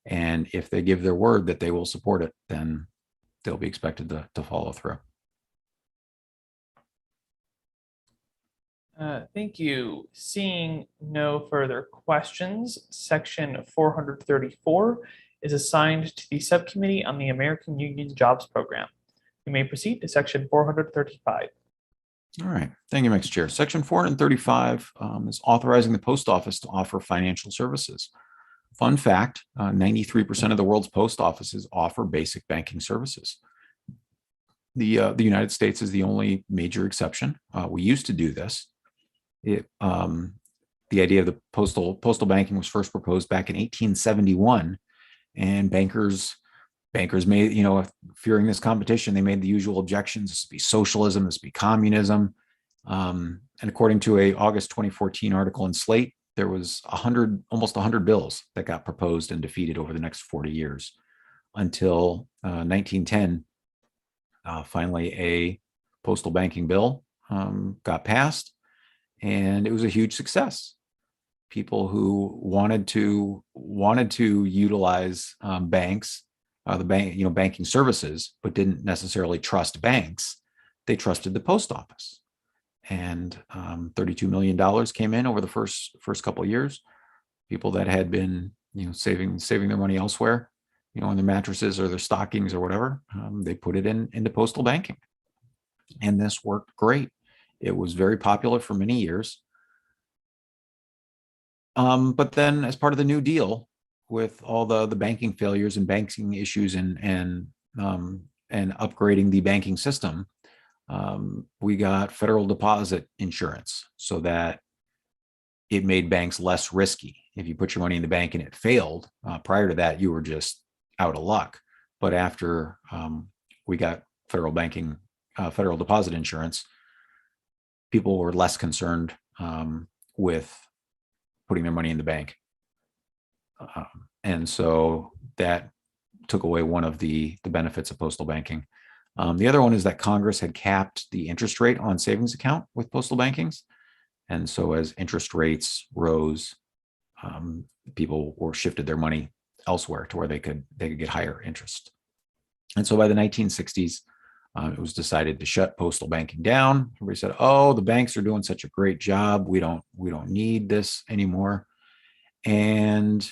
And if they give their word that they will support it, then they'll be expected to follow through.
Thank you. Seeing no further questions, section 434 is assigned to the Subcommittee on the American Union Jobs Program. You may proceed to section 435.
All right. Thank you, Mr. Chair. Section 435 is authorizing the post office to offer financial services. Fun fact, 93% of the world's post offices offer basic banking services. The United States is the only major exception. We used to do this. The idea of the postal banking was first proposed back in 1871, and bankers made, fearing this competition, they made the usual objections. This would be socialism, this would be communism. And according to a August 2014 article in Slate, there was almost 100 bills that got proposed and defeated over the next 40 years until 1910. Finally, a postal banking bill got passed, and it was a huge success. People who wanted to utilize banks, banking services, but didn't necessarily trust banks, they trusted the post office. And $32 million came in over the first couple of years. People that had been saving their money elsewhere, in their mattresses or their stockings or whatever, they put it into postal banking, and this worked great. It was very popular for many years. But then, as part of the New Deal, with all the banking failures and banking issues and upgrading the banking system, we got federal deposit insurance so that it made banks less risky. If you put your money in the bank and it failed, prior to that, you were just out of luck. But after we got federal deposit insurance, people were less concerned with putting their money in the bank. And so that took away one of the benefits of postal banking. The other one is that Congress had capped the interest rate on savings account with postal bankings. And so as interest rates rose, people were shifted their money elsewhere to where they could get higher interest. And so by the 1960s, it was decided to shut postal banking down. Everybody said, "Oh, the banks are doing such a great job. We don't need this anymore." And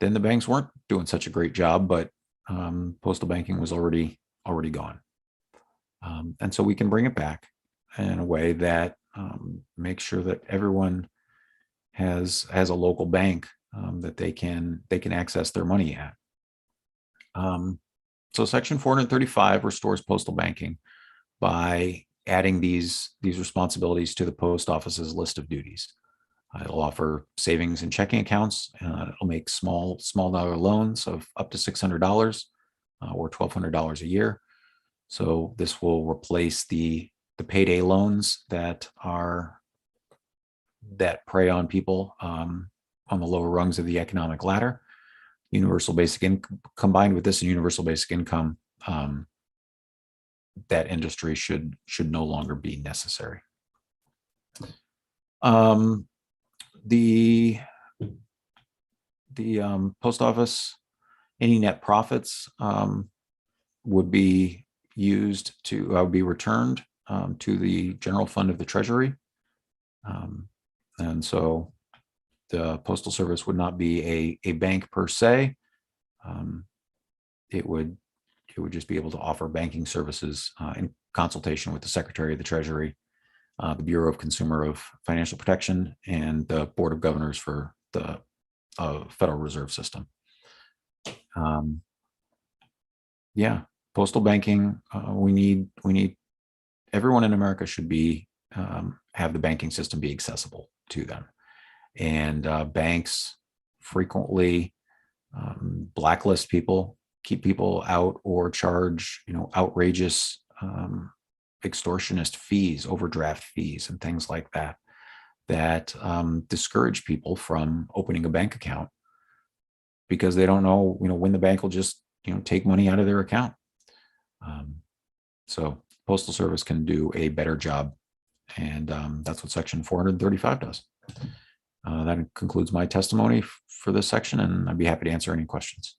then the banks weren't doing such a great job, but postal banking was already gone. And so we can bring it back in a way that makes sure that everyone has a local bank that they can access their money at. So Section 435 restores postal banking by adding these responsibilities to the post office's list of duties. It'll offer savings and checking accounts. It'll make small dollar loans of up to $600 or $1,200 a year. So this will replace the payday loans that prey on people on the lower rungs of the economic ladder. Universal basic income, combined with this and universal basic income, that industry should no longer be necessary. The post office, any net profits would be used to be returned to the general fund of the Treasury, and so the Postal Service would not be a bank per se. It would just be able to offer banking services in consultation with the Secretary of the Treasury, the Bureau of Financial Protection, and the Board of Governors for the Federal Reserve System. Yeah, postal banking. We need everyone in America should be have the banking system be accessible to them. And banks frequently blacklist people, keep people out, or charge outrageous extortionist fees, overdraft fees, and things like that discourage people from opening a bank account because they don't know when the bank will just take money out of their account. So Postal Service can do a better job, and that's what Section 435 does. That concludes my testimony for this section, and I'd be happy to answer any questions.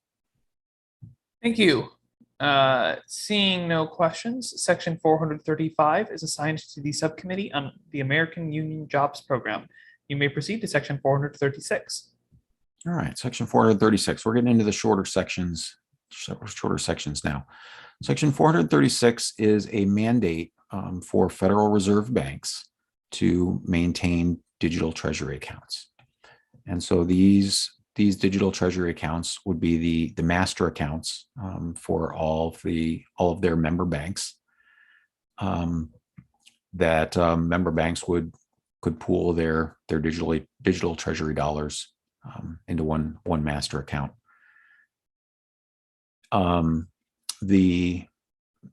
Thank you. Seeing no questions, Section 435 is assigned to the Subcommittee on the American Union Jobs Program. You may proceed to Section 436.
All right, Section 436. We're getting into the shorter sections now. Section 436 is a mandate for Federal Reserve banks to maintain digital treasury accounts. And so these digital treasury accounts would be the master accounts for all of their member banks, that member banks could pool their digital treasury dollars into one master account.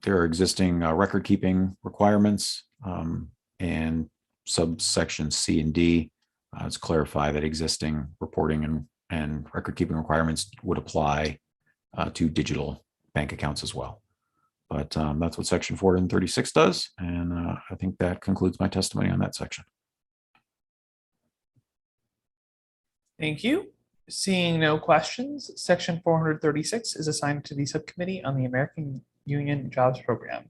There are existing record keeping requirements, and subsections C and D to clarify that existing reporting and record keeping requirements would apply to digital bank accounts as well. But that's what Section 436 does, and I think that concludes my testimony on that section.
Thank you. Seeing no questions, Section 436 is assigned to the Subcommittee on the American Union Jobs Program.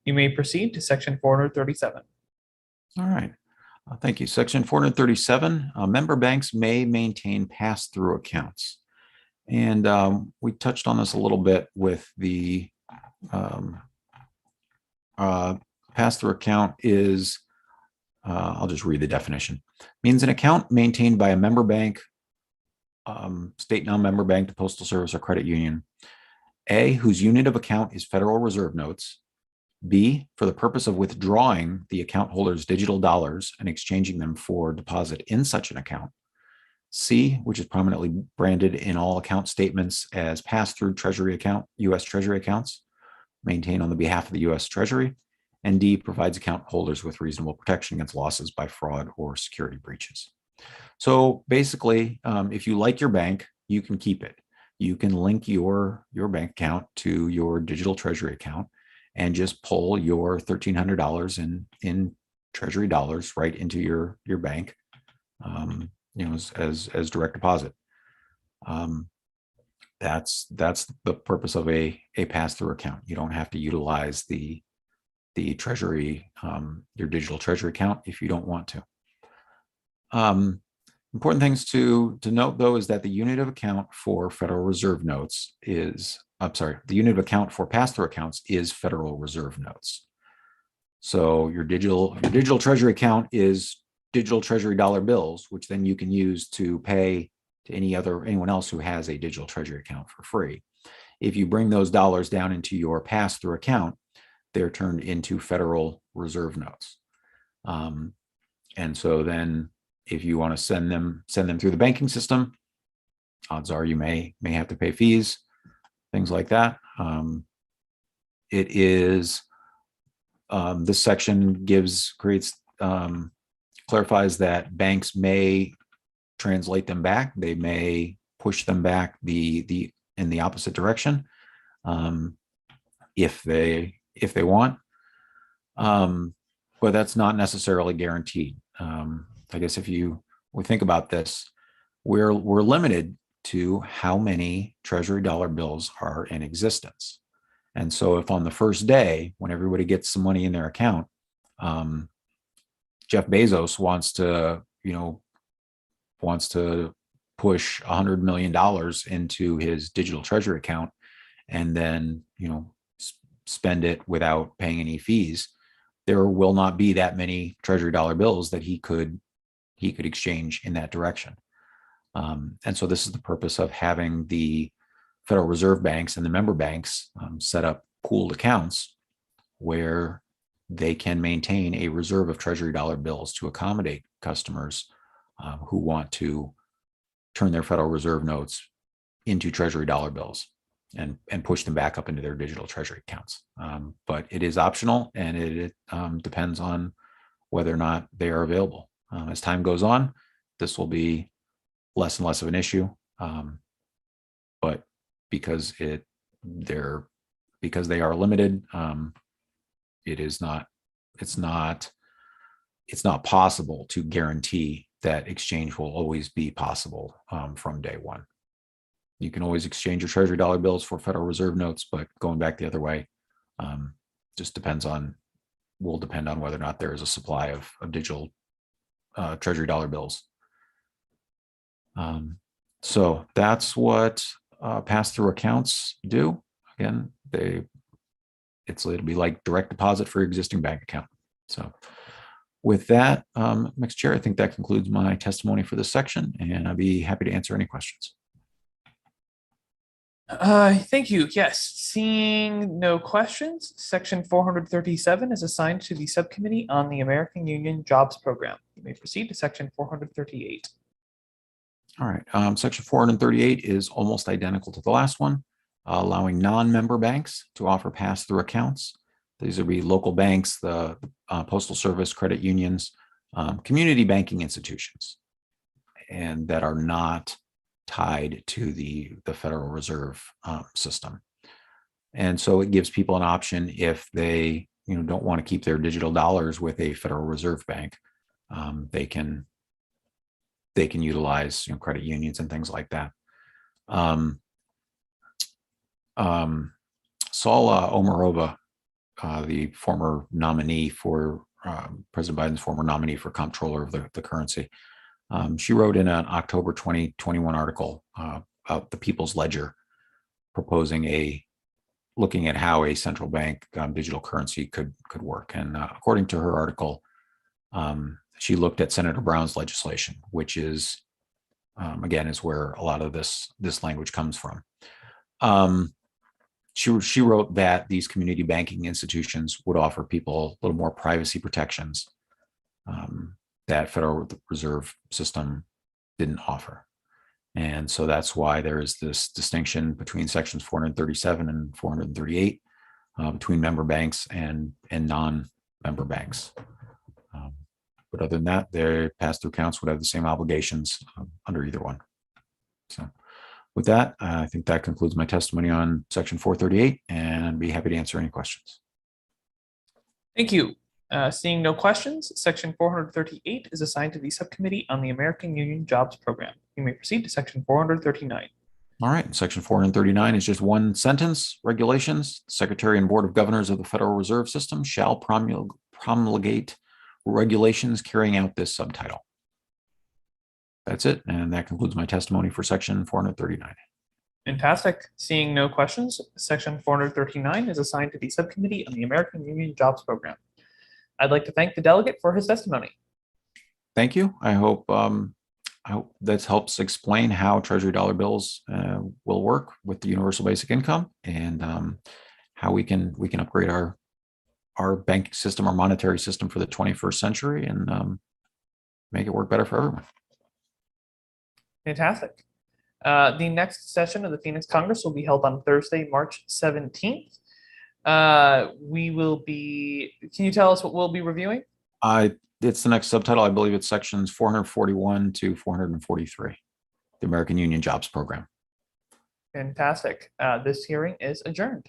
You may proceed to Section 437.
All right. Thank you. Section 437, member banks may maintain pass-through accounts. And we touched on this a little bit with the pass-through account is, I'll just read the definition, means an account maintained by a member bank state non-member bank, the postal service, or credit union. A, whose unit of account is Federal Reserve notes. B, for the purpose of withdrawing the account holder's digital dollars and exchanging them for deposit in such an account. C, which is prominently branded in all account statements as pass-through Treasury account, U.S. Treasury accounts, maintained on the behalf of the U.S. Treasury. And D, provides account holders with reasonable protection against losses by fraud or security breaches. So basically, if you like your bank, you can keep it. You can link your bank account to your digital Treasury account and just pull your $1,300 in Treasury dollars right into your bank, as direct deposit. That's the purpose of a pass-through account. You don't have to utilize the Treasury, your digital Treasury account if you don't want to. Important things to note, though, is that the unit of account for Federal Reserve notes is, the unit of account for pass-through accounts is Federal Reserve notes. So your digital Treasury account is digital Treasury dollar bills, which then you can use to pay to anyone else who has a digital Treasury account for free. If you bring those dollars down into your pass-through account, they're turned into Federal Reserve notes. And so then if you want to send them through the banking system, odds are you may have to pay fees, things like that. It is this section clarifies that banks may translate them back. They may push them back in the opposite direction if they want, but that's not necessarily guaranteed. I guess if we think about this, we're limited to how many Treasury dollar bills are in existence. And so if on the first day, when everybody gets some money in their account, Jeff Bezos wants to push $100 million into his digital Treasury account and then, spend it without paying any fees, there will not be that many Treasury dollar bills that he could exchange in that direction. And so this is the purpose of having the Federal Reserve banks and the member banks set up pooled accounts where they can maintain a reserve of Treasury dollar bills to accommodate customers who want to turn their Federal Reserve notes into Treasury dollar bills and push them back up into their digital Treasury accounts. But it is optional, and it depends on whether or not they are available. As time goes on, this will be less and less of an issue. But because they are limited, it's not possible to guarantee that exchange will always be possible from day one. You can always exchange your Treasury dollar bills for Federal Reserve notes, but going back the other way just will depend on whether or not there is a supply of digital Treasury dollar bills. So that's what pass-through accounts do. Again, it'll be like direct deposit for your existing bank account. So with that, Mr. Chair, I think that concludes my testimony for this section, and I'd be happy to answer any questions.
Thank you. Yes, seeing no questions, section 437 is assigned to the Subcommittee on the American Union Jobs Program. You may proceed to section 438.
All right. Section 438 is almost identical to the last one, allowing non-member banks to offer pass-through accounts. These would be local banks, the Postal Service, credit unions, community banking institutions, and that are not tied to the Federal Reserve system. And so it gives people an option if they don't want to keep their digital dollars with a Federal Reserve bank. They can utilize credit unions and things like that. Saul Omarova, the former nominee for President Biden's former nominee for comptroller of the currency, she wrote in an October 2021 article about the People's Ledger, looking at how a central bank digital currency could work. And according to her article, she looked at Senator Brown's legislation, which is again, is where a lot of this language comes from. She wrote that these community banking institutions would offer people a little more privacy protections that Federal Reserve System didn't offer. And so that's why there is this distinction between sections 437 and 438 between member banks and non-member banks. But other than that, their pass-through accounts would have the same obligations under either one. So with that, I think that concludes my testimony on section 438, and I'd be happy to answer any questions.
Thank you. Seeing no questions, section 438 is assigned to the Subcommittee on the American Union Jobs Program. You may proceed to section 439.
All right, section 439 is just one sentence. Regulations. The Secretary and Board of Governors of the Federal Reserve System shall promulgate regulations carrying out this subtitle. That's it, and that concludes my testimony for section 439.
Fantastic. Seeing no questions, section 439 is assigned to the Subcommittee on the American Union Jobs Program. I'd like to thank the delegate for his testimony.
Thank you. I hope that helps explain how Treasury dollar bills will work with the universal basic income, and how we can upgrade our banking system, our monetary system for the 21st century, and make it work better for everyone.
Fantastic. The next session of the Phoenix Congress will be held on Thursday, March 17th. We will be, can you tell us what we'll be reviewing?
It's the next subtitle. I believe it's sections 441 to 443, the American Union Jobs Program.
Fantastic. This hearing is adjourned.